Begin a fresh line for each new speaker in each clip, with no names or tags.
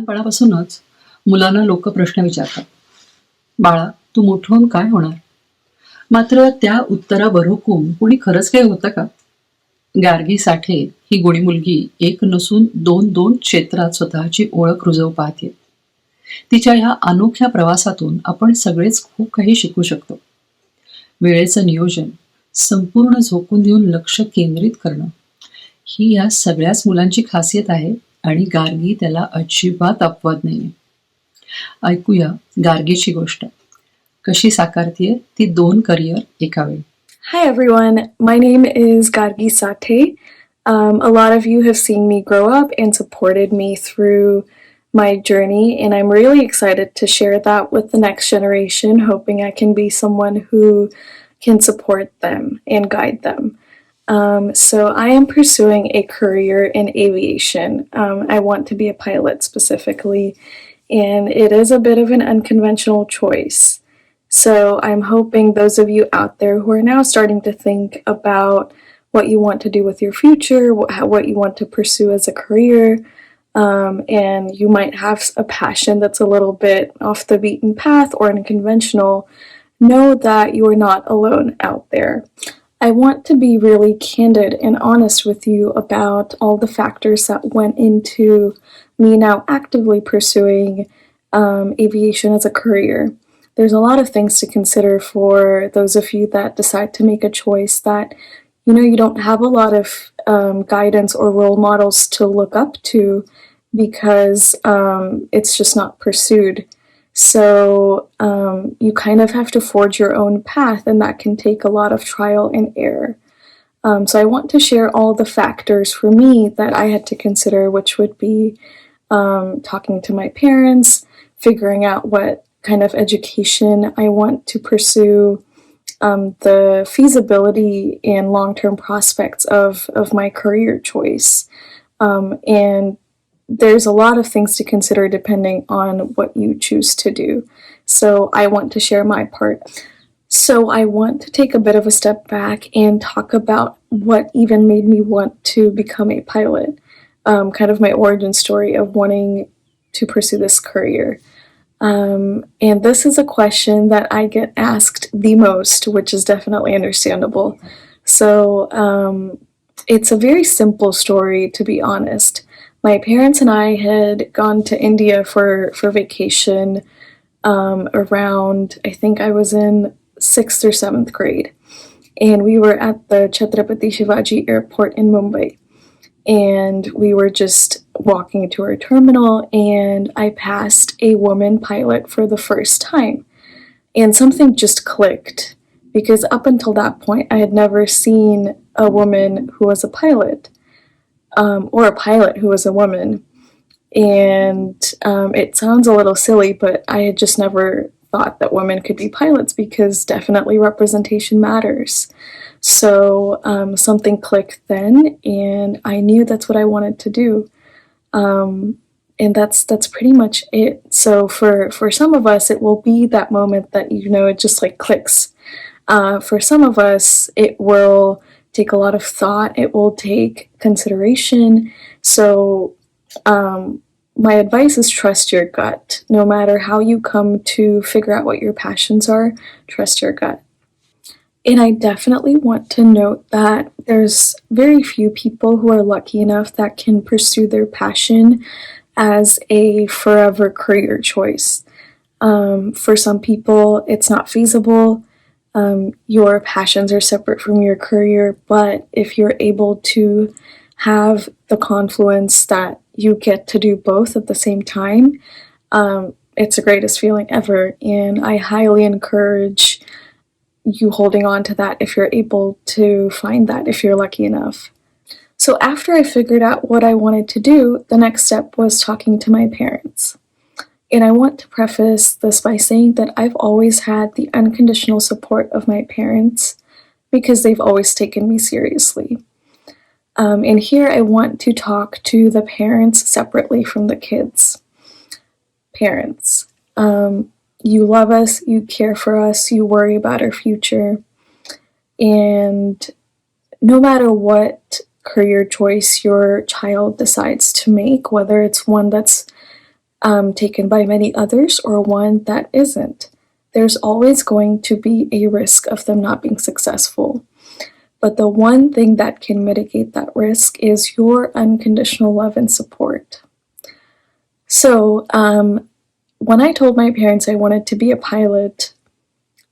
लहानपणापासूनच मुलांना लोक प्रश्न विचारतात. बाळा, तू मोठं होऊन काय होणार? मात्र त्या उत्तरावर हुकूम कुणी खरंच काही होतं का? गार्गी साठे ही गोणी मुलगी एक नसून दोन दोन क्षेत्रात स्वतःची ओळख रुजवू पाहते. तिच्या ह्या अनोख्या प्रवासातून आपण सगळेच खूप काही शिकू शकतो. वेळेचं नियोजन, संपूर्ण झोकून देऊन लक्ष केंद्रित करणं, ही या सगळ्याच मुलांची खासियत आहे आणि गार्गी त्याला अजिबात अपवाद नाहीये. ऐकूया गार्गीची गोष्ट कशी साकारतीये ती दोन करिअर एका वेळी.
Hi everyone, my name is Gargee Sathe. A lot of you have seen me grow up and supported me through my journey, and I'm really excited to share that with the next generation, hoping I can be someone who can support them and guide them. So I am pursuing a career in aviation. I want to be a pilot specifically, and it is a bit of an unconventional choice. So I'm hoping those of you out there who are now starting to think about what you want to do with your future, what you want to pursue as a career, and you might have a passion that's a little bit off the beaten path or unconventional, know that you are not alone out there. I want to be really candid and honest with you about all the factors that went into me now actively pursuing aviation as a career. There's a lot of things to consider for those of you that decide to make a choice that, you don't have a lot of guidance or role models to look up to because it's just not pursued. So you kind of have to forge your own path, and that can take a lot of trial and error. So I want to share all the factors for me that I had to consider, which would be talking to my parents, figuring out what kind of education I want to pursue, the feasibility and long-term prospects of my career choice. And there's a lot of things to consider depending on what you choose to do. So I want to share my part. So I want to take a bit of a step back and talk about what even made me want to become a pilot, kind of my origin story of wanting to pursue this career. And this is a question that I get asked the most, which is definitely understandable. So it's a very simple story, to be honest. My parents and I had gone to India for vacation around, I think I was in 6th or 7th grade. And we were at the Chhatrapati Shivaji Airport in Mumbai. And we were just walking to our terminal, and I passed a woman pilot for the first time. And something just clicked, because up until that point, I had never seen a woman who was a pilot, or a pilot who was a woman. And it sounds a little silly, but I had just never thought that women could be pilots, because definitely representation matters. So something clicked then, and I knew that's what I wanted to do. And that's pretty much it. So for some of us, it will be that moment that, it just like clicks. For some of us, it will take a lot of thought. It will take consideration. So my advice is trust your gut. No matter how you come to figure out what your passions are, trust your gut. And I definitely want to note that there's very few people who are lucky enough that can pursue their passion as a forever career choice. For some people, it's not feasible. Your passions are separate from your career, but if you're able to have the confluence that you get to do both at the same time, it's the greatest feeling ever. And I highly encourage you holding on to that if you're able to find that, if you're lucky enough. So after I figured out what I wanted to do, the next step was talking to my parents. And I want to preface this by saying that I've always had the unconditional support of my parents, because they've always taken me seriously. And here I want to talk to the parents separately from the kids. Parents. You love us, you care for us, you worry about our future. And no matter what career choice your child decides to make, whether it's one that's taken by many others or one that isn't. There's always going to be a risk of them not being successful. But the one thing that can mitigate that risk is your unconditional love and support. So, when I told my parents I wanted to be a pilot,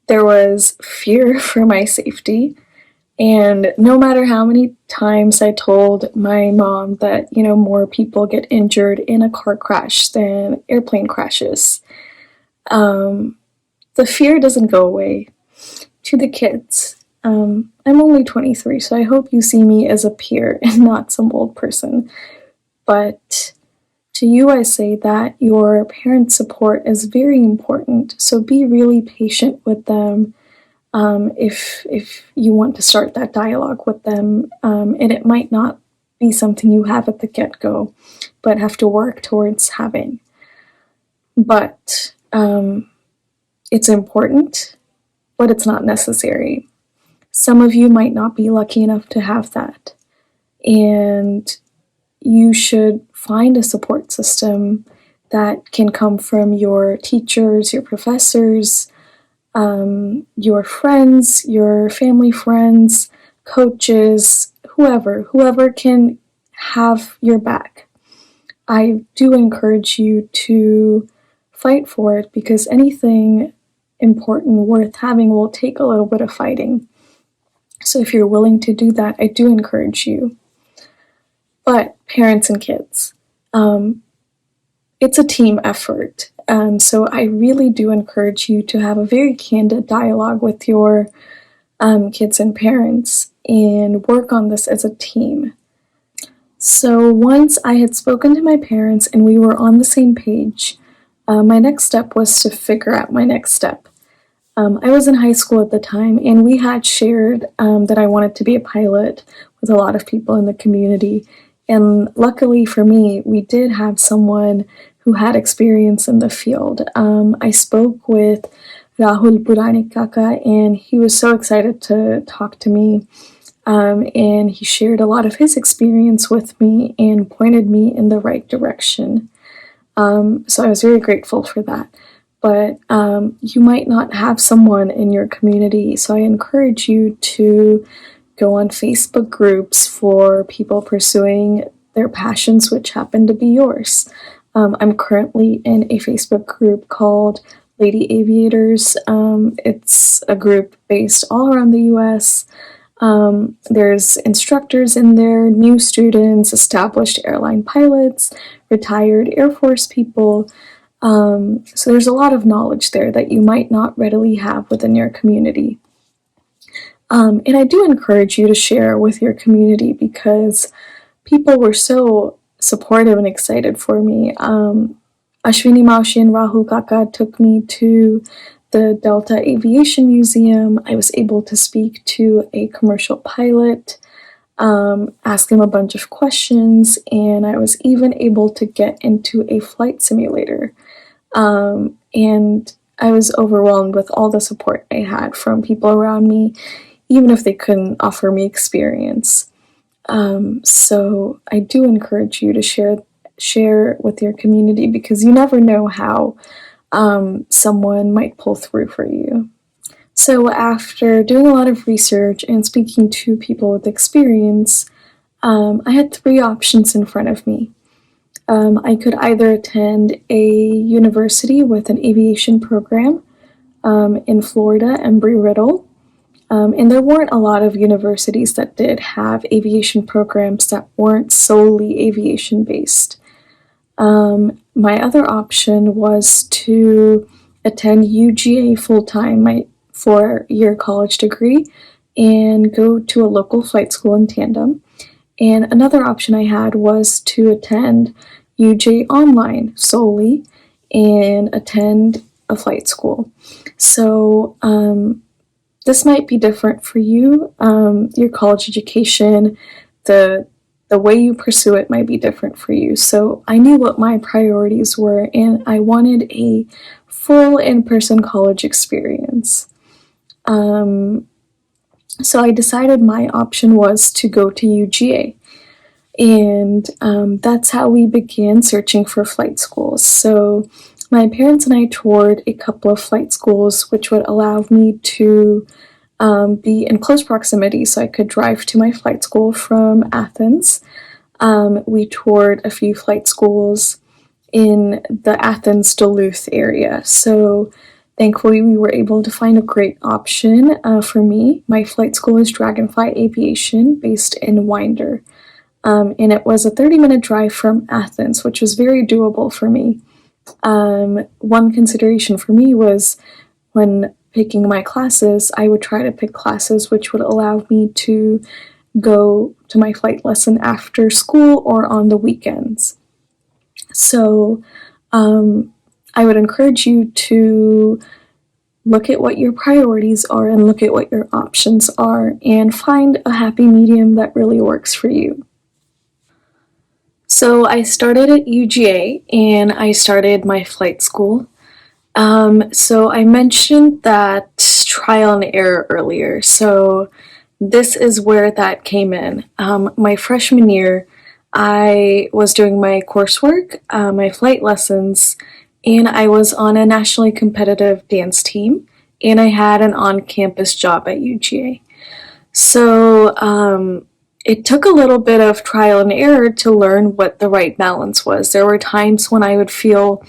there was fear for my safety. And no matter how many times I told my mom that, more people get injured in a car crash than airplane crashes, the fear doesn't go away. To the kids, I'm only 23, so I hope you see me as a peer and not some old person. But to you, I say that your parents' support is very important, so be really patient with them. If you want to start that dialogue with them, and it might not be something you have at the get-go, but have to work towards having. But it's important, but it's not necessary. Some of you might not be lucky enough to have that, and you should find a support system that can come from your teachers, your professors, your friends, your family friends, coaches, whoever can have your back. I do encourage you to fight for it, because anything important worth having will take a little bit of fighting. So if you're willing to do that, I do encourage you. But parents and kids, it's a team effort. So I really do encourage you to have a very candid dialogue with your kids and parents and work on this as a team. So once I had spoken to my parents and we were on the same page, my next step was to figure out my next step. I was in high school at the time, and we had shared that I wanted to be a pilot with a lot of people in the community. And luckily for me, we did have someone who had experience in the field. I spoke with Rahul Puranik Kaka, and he was so excited to talk to me. And he shared a lot of his experience with me and pointed me in the right direction. So I was very grateful for that. But you might not have someone in your community, so I encourage you to go on Facebook groups for people pursuing their passions, which happen to be yours. I'm currently in a Facebook group called Lady Aviators. It's a group based all around the US. There's instructors in there, new students, established airline pilots, retired Air Force people. So there's a lot of knowledge there that you might not readily have within your community. And I do encourage you to share with your community, because people were so supportive and excited for me. Ashwini Maushi and Rahul Kaka took me to the Delta Aviation Museum. I was able to speak to a commercial pilot, ask him a bunch of questions, and I was even able to get into a flight simulator. And I was overwhelmed with all the support I had from people around me, even if they couldn't offer me experience. So I do encourage you to share with your community, because you never know how someone might pull through for you. So after doing a lot of research and speaking to people with experience, I had three options in front of me. I could either attend a university with an aviation program in Florida, Embry-Riddle, and there weren't a lot of universities that did have aviation programs that weren't solely aviation-based. My other option was to attend UGA full-time, my 4-year college degree, and go to a local flight school in tandem. And another option I had was to attend UJ online solely and attend a flight school. So this might be different for you. Your college education, the way you pursue it might be different for you. So I knew what my priorities were, and I wanted a full in-person college experience. So I decided my option was to go to UGA. And that's how we began searching for flight schools. So my parents and I toured a couple of flight schools, which would allow me to be in close proximity so I could drive to my flight school from Athens. We toured a few flight schools in the Athens-Duluth area. So thankfully, we were able to find a great option for me. My flight school is Dragonfly Aviation, based in Winder. And it was a 30-minute drive from Athens, which was very doable for me. One consideration for me was when picking my classes, I would try to pick classes which would allow me to go to my flight lesson after school or on the weekends. So I would encourage you to look at what your priorities are and look at what your options are and find a happy medium that really works for you. So I started at UGA and I started my flight school. So I mentioned that trial and error earlier. So this is where that came in. My freshman year, I was doing my coursework, my flight lessons, and I was on a nationally competitive dance team, and I had an on-campus job at UGA. So it took a little bit of trial and error to learn what the right balance was. There were times when I would feel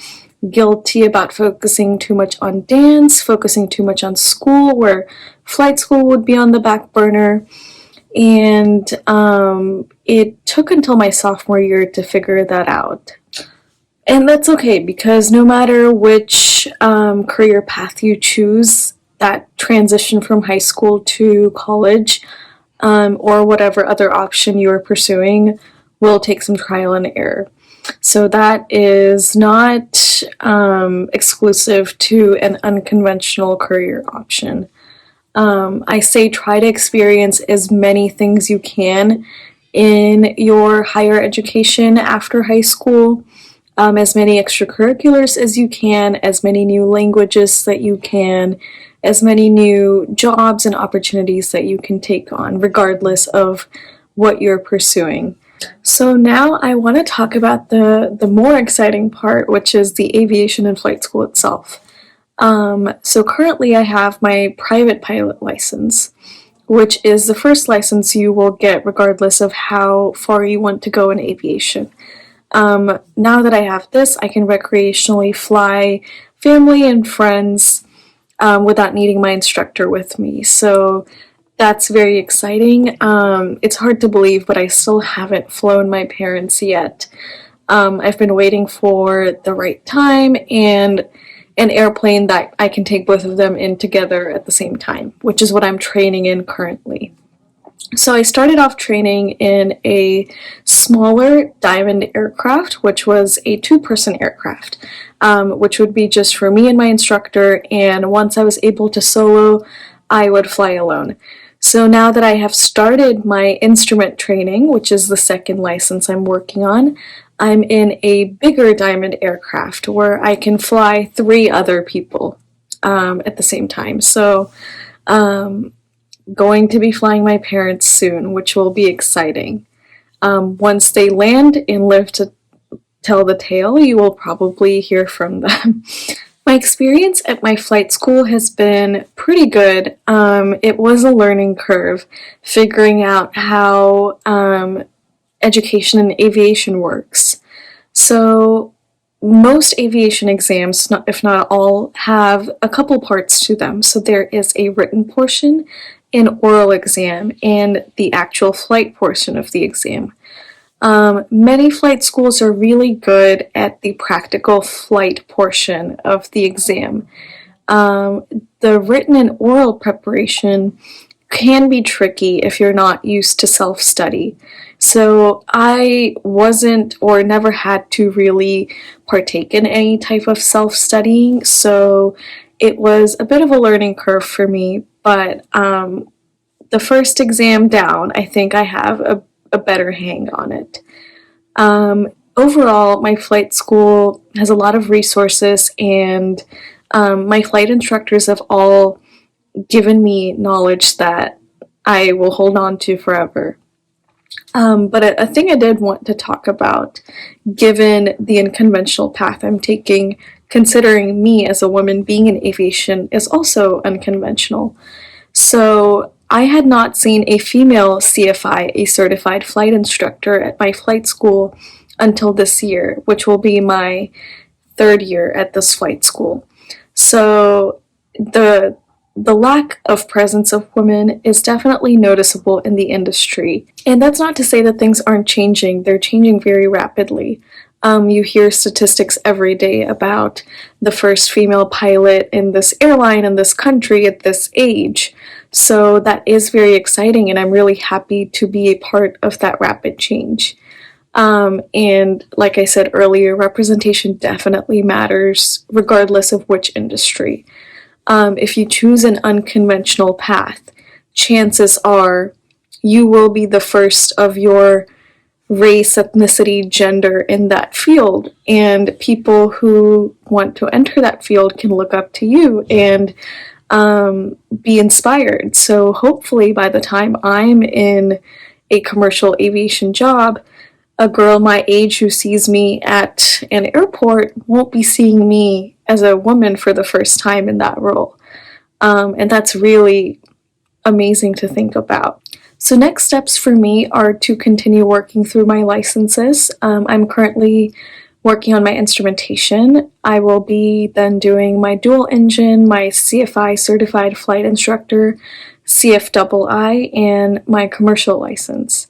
guilty about focusing too much on dance, focusing too much on school, where flight school would be on the back burner. And it took until my sophomore year to figure that out. And that's okay, because no matter which career path you choose, that transition from high school to college, or whatever other option you are pursuing, will take some trial and error. So that is not exclusive to an unconventional career option. I say try to experience as many things you can in your higher education after high school, as many extracurriculars as you can, as many new languages that you can, as many new jobs and opportunities that you can take on, regardless of what you're pursuing. So now I want to talk about the more exciting part, which is the aviation and flight school itself. So currently I have my private pilot license, which is the first license you will get regardless of how far you want to go in aviation. Now that I have this, I can recreationally fly family and friends without needing my instructor with me. So that's very exciting. It's hard to believe, but I still haven't flown my parents yet. I've been waiting for the right time and an airplane that I can take both of them in together at the same time, which is what I'm training in currently. So I started off training in a smaller Diamond aircraft, which was a two-person aircraft, which would be just for me and my instructor, and once I was able to solo, I would fly alone. So now that I have started my instrument training, which is the second license I'm working on, I'm in a bigger Diamond aircraft where I can fly 3 other people at the same time. So going to be flying my parents soon, which will be exciting. Once they land and live to tell the tale, you will probably hear from them. My experience at my flight school has been pretty good. It was a learning curve, figuring out how education in aviation works. So most aviation exams, if not all, have a couple parts to them. So there is a written portion, an oral exam, and the actual flight portion of the exam. Many flight schools are really good at the practical flight portion of the exam. The written and oral preparation can be tricky if you're not used to self-study. So I wasn't or never had to really partake in any type of self-studying, so it was a bit of a learning curve for me, but the first exam down, I think I have a better hang on it. Overall, my flight school has a lot of resources, and my flight instructors have all given me knowledge that I will hold on to forever. But a thing I did want to talk about, given the unconventional path I'm taking, considering me as a woman being in aviation is also unconventional. So I had not seen a female CFI, a certified flight instructor, at my flight school until this year, which will be my third year at this flight school. So the lack of presence of women is definitely noticeable in the industry. And that's not to say that things aren't changing, they're changing very rapidly. You hear statistics every day about the first female pilot in this airline in this country at this age. So that is very exciting, and I'm really happy to be a part of that rapid change. And like I said earlier, representation definitely matters regardless of which industry. If you choose an unconventional path, chances are you will be the first of your race, ethnicity, gender in that field. And people who want to enter that field can look up to you and be inspired. So hopefully by the time I'm in a commercial aviation job, a girl my age who sees me at an airport won't be seeing me as a woman for the first time in that role. And that's really amazing to think about. So next steps for me are to continue working through my licenses. I'm currently working on my instrumentation. I will be then doing my dual engine, my CFI certified flight instructor, CFII, and my commercial license.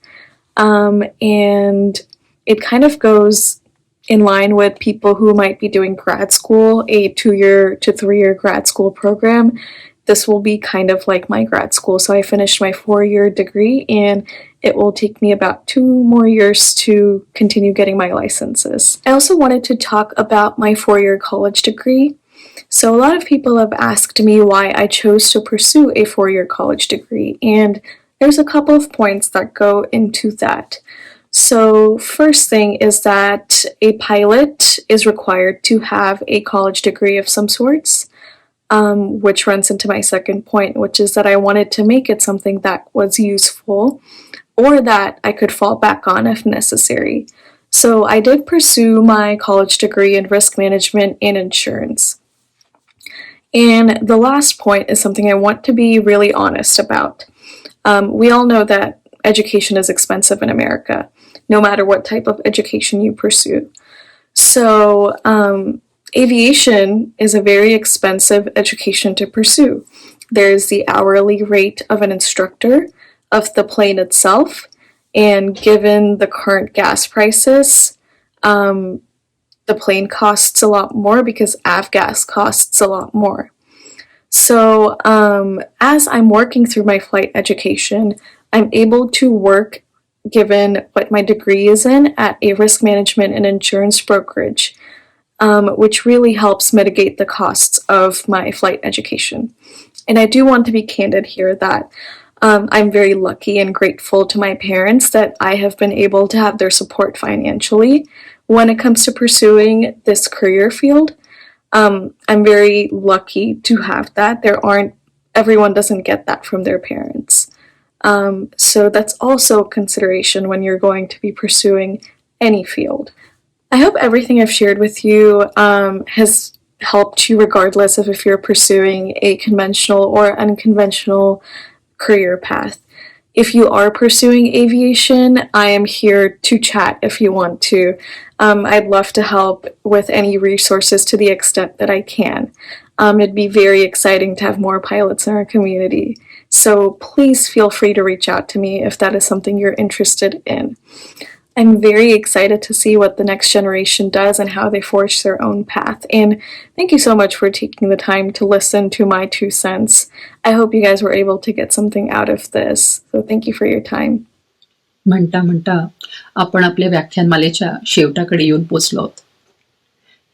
And it kind of goes in line with people who might be doing grad school, a 2-year to 3-year grad school program. This will be kind of like my grad school. So I finished my 4-year degree, and it will take me about 2 more years to continue getting my licenses. I also wanted to talk about my 4-year college degree. So a lot of people have asked me why I chose to pursue a 4-year college degree, and there's a couple of points that go into that. So first thing is that a pilot is required to have a college degree of some sorts, which runs into my second point, which is that I wanted to make it something that was useful or that I could fall back on if necessary. So I did pursue my college degree in risk management and insurance. And the last point is something I want to be really honest about. We all know that education is expensive in America, no matter what type of education you pursue. So aviation is a very expensive education to pursue. There's the hourly rate of an instructor, of the plane itself, and given the current gas prices, the plane costs a lot more because avgas costs a lot more. So as I'm working through my flight education, I'm able to work, given what my degree is in, at a risk management and insurance brokerage, which really helps mitigate the costs of my flight education. And I do want to be candid here that I'm very lucky and grateful to my parents that I have been able to have their support financially when it comes to pursuing this career field. I'm very lucky to have that. Everyone doesn't get that from their parents. So that's also a consideration when you're going to be pursuing any field. I hope everything I've shared with you has helped you regardless of if you're pursuing a conventional or unconventional career path. If you are pursuing aviation, I am here to chat if you want to. I'd love to help with any resources to the extent that I can. It'd be very exciting to have more pilots in our community. So please feel free to reach out to me if that is something you're interested in. I'm very excited to see what the next generation does and how they forge their own path. And thank you so much for taking the time to listen to my 2 cents. I hope you guys were able to get something out of this. So thank you for your time.
म्हणता म्हणता आपण आपल्या व्याख्यानमालेच्या शेवटाकडे येऊन पोचलो आहोत.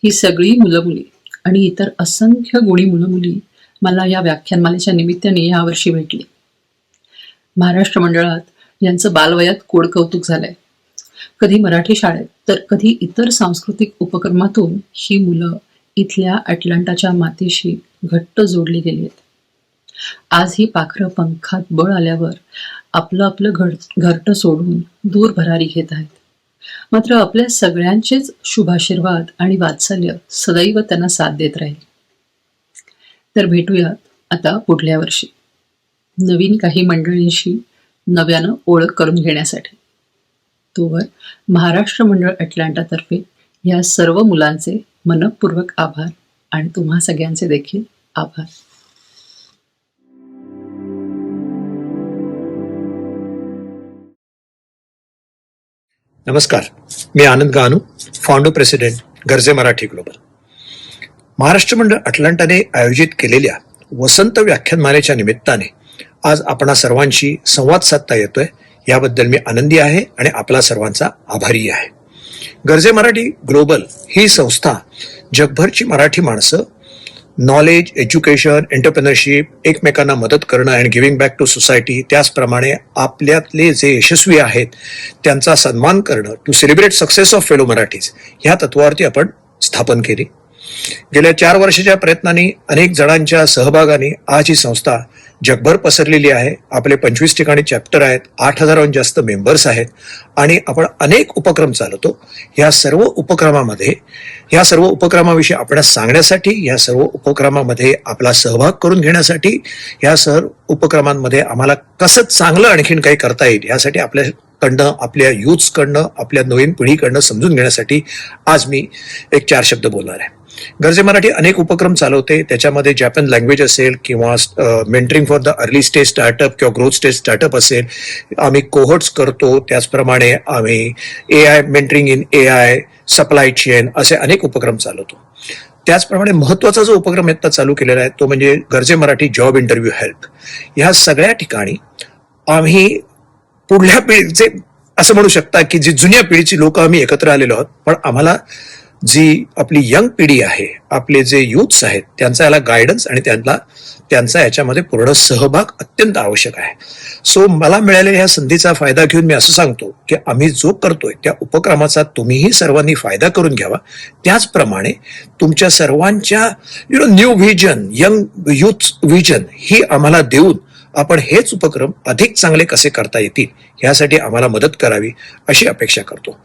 ही सगळी मुलं मुली आणि इतर असंख्य गुणी मुलं मुली मला या व्याख्यानमालेच्या निमित्ताने यावर्षी भेटली. महाराष्ट्र मंडळात यांचं बालवयात कोडकौतुक झालंय. कधी मराठी शाळेत तर कधी इतर सांस्कृतिक उपक्रमातून ही मुलं इथल्या अटलांटाच्या मातीशी घट्ट जोडली गेली आहेत. आज ही पाखरं पंखात बळ आल्यावर आपलं आपलं घरटं सोडून दूर भरारी घेत आहेत. मात्र आपल्या सगळ्यांचेच शुभाशीर्वाद आणि वात्सल्य सदैव त्यांना साथ देत राहील. तर भेटूयात आता पुढल्या वर्षी नवीन काही मंडळींशी नव्यानं ओळख करून घेण्यासाठी. तोवर महाराष्ट्र मंडळ अटलांटातर्फे या सर्व मुलांचे मनःपूर्वक आभार आणि तुम्हा सगळ्यांचे देखील आभार.
नमस्कार, मी Anand Ganu, founder president Garje Marathi global. Maharashtra Mandal अटलांटाने आयोजित केलेल्या वसंत व्याख्यानमालेच्या निमित्ताने आज आपणा सर्वांशी संवाद साधता येतोय, याबद्दल मी आनंदी आहे आणि आपला सर्वांचा आभारी आहे. गर्जे मराठी ग्लोबल ही संस्था जगभरची मराठी माणसं नॉलेज, एज्युकेशन, एंटरप्रेनरशिप, एकमेकांना मदत करणं and giving back to society, त्याचप्रमाणे आपल्यातले जे यशस्वी आहेत त्यांचा सन्मान करणं, to celebrate success of fellow Marathis, ह्या तत्वावरती आपण स्थापन केली. गेल्या 4 वर्षाच्या प्रयत्नांनी अनेक जणांच्या सहभागाने आज ही संस्था जगभर पसरलेली आहे. आपले 25 ठिकाणी चॅप्टर आहेत, 8,000हून जास्त मेंबर्स आहेत आणि आपण अनेक उपक्रम चालवतो. या सर्व उपक्रमाविषयी आपल्याला सांगण्यासाठी, या सर्व उपक्रमामध्ये आपला सहभाग करून घेण्यासाठी, या सर्व उपक्रमांमध्ये आम्हाला कसं चांगलं आणखीन काही करता येईल यासाठी आपल्याकडनं, आपल्या युथ्सकडनं, आपल्या नवीन पिढीकडनं समजून घेण्यासाठी आज मी 4 शब्द बोलणार आहे. गर्जे मराठी अनेक उपक्रम चालवते. त्याच्यामध्ये जॅपन लँग्वेज असेल किंवा mentoring for the early stage startup किंवा ग्रोथ स्टेज स्टार्टअप असेल, आम्ही कोहोर्ट्स करतो. त्याचप्रमाणे आम्ही AI मेंटरिंग इन AI, सप्लाय चेन असे अनेक उपक्रम चालवतो. त्याचप्रमाणे महत्वाचा जो उपक्रम आता चालू केलेला आहे तो म्हणजे Garje Marathi job interview help. ह्या सगळ्या ठिकाणी आम्ही पुढल्या पिढीचे, असं म्हणू शकता की जी जुन्या पिढीची लोक आम्ही एकत्र आलेलो आहोत, पण आम्हाला जी आपली यंग पिढी आहे, आपले जे युथ्स आहेत, त्यांचा याला गायडन्स आणि त्यांचा याच्यामध्ये पूर्ण सहभाग अत्यंत आवश्यक आहे. सो मला मिळालेल्या ह्या संधीचा फायदा घेऊन मी असं सांगतो की आम्ही जो करतोय त्या उपक्रमाचा तुम्हीही सर्वांनी फायदा करून घ्यावा. त्याचप्रमाणे तुमच्या सर्वांच्या new vision, young youth vision ही आम्हाला देऊन आपण हेच उपक्रम अधिक चांगले कसे करता येतील यासाठी आम्हाला मदत करावी अशी अपेक्षा करतो.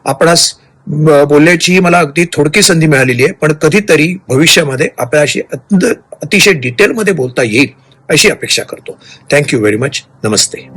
आपणास बोलण्याची मला अगदी थोडकी संधी मिळालेली आहे, पण कधीतरी भविष्यामध्ये आपल्याशी अतिशय डिटेलमध्ये बोलता येईल अशी अपेक्षा करतो. Thank you very much. नमस्ते.